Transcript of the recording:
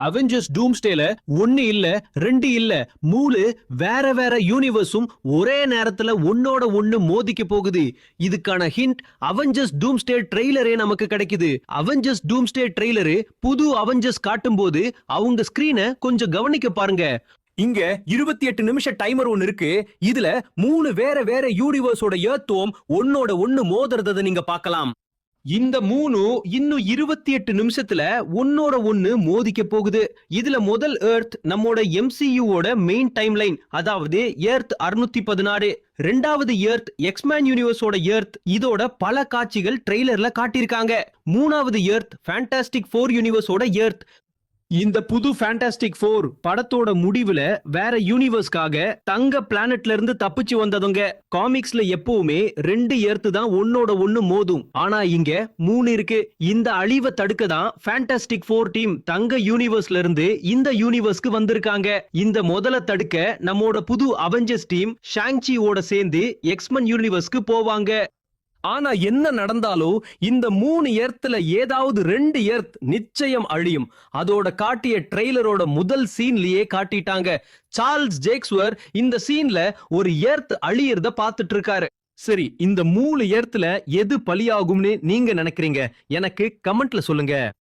Avengers டூம்ஸ்டேல ஒன்னு இல்ல ரெண்டு இல்ல மூணு வேற வேற யூனிவர்ஸும் ஒரே நேரத்துல ஒன்னோட ஒன்னு மோதிக்க போகுது. இதுக்கான ஹிண்ட் அவெஞ்சர்ஸ் டூம்ஸ்டே ட்ரெய்லரே நமக்கு கிடைக்குது. அவெஞ்சர்ஸ் டூம்ஸ்டே ட்ரெய்லரு புது அவெஞ்சர்ஸ் காட்டும் போது அவங்க ஸ்கிரீனை கொஞ்சம் கவனிக்க பாருங்க. இங்க 28 நிமிஷம் டைமர் ஒன்னு இருக்கு. இதுல மூணு வேற வேற யூனிவர்ஸோட ஏத்துவம் ஒன்னோட ஒன்னு மோதுறத நீங்க பார்க்கலாம். இந்த மூணு இன்னும் 28 நிமிஷத்துல ஒன்னோட ஒன்னு மோதிக்க போகுது. இதுல முதல் எர்த் நம்மோட எம்சியூவோட மெயின் டைம் லைன், அதாவது எர்த் 616. ரெண்டாவது எர்த் எக்ஸ்மேன் யூனிவர்ஸோட எர்த். இதோட பல காட்சிகள் ட்ரெய்லர்ல காட்டியிருக்காங்க. மூணாவது எர்த் ஃபேண்டாஸ்டிக் 4 யூனிவர்ஸோட எர்த். இந்த புது ஃபேண்டாஸ்டிக் 4 படத்தோட முடிவுல வேற யூனிவர்ஸ்க்காக தங்க பிளானட்ல இருந்து தப்பிச்சு வந்ததுங்க. காமிக்ஸ்ல எப்பவுமே 2 எர்த்து தான் ஒன்னோட ஒன்னு மோதும். ஆனா இங்க 3 இருக்கு. இந்த அழிவை தடுக்க தான் ஃபேண்டாஸ்டிக் 4 டீம் தங்க யூனிவர்ஸ்ல இருந்து இந்த யூனிவர்ஸ்க்கு வந்திருக்காங்க. இந்த முதல்ல தடுக்க நம்மோட புது அவெஞ்சர்ஸ் டீம் ஷாங்சியோட சேர்ந்து எக்ஸ்மன் யூனிவர்ஸ்க்கு போவாங்க. ஆனா என்ன நடந்தாலும் இந்த 3 எர்த்துல ஏதாவது 2 எர்த் நிச்சயம் அழியும். அதோட காட்டிய ட்ரெய்லரோட முதல் சீன்லயே காட்டிட்டாங்க. சார்ல்ஸ் ஜேக்ஸ்வர் இந்த சீன்ல ஒரு எர்த் அழியறத பார்த்துட்டு இருக்காரு. சரி, இந்த 3 எர்த்துல எது பலியாகும்னு நீங்க நினைக்கிறீங்க? எனக்கு கமெண்ட்ல சொல்லுங்க.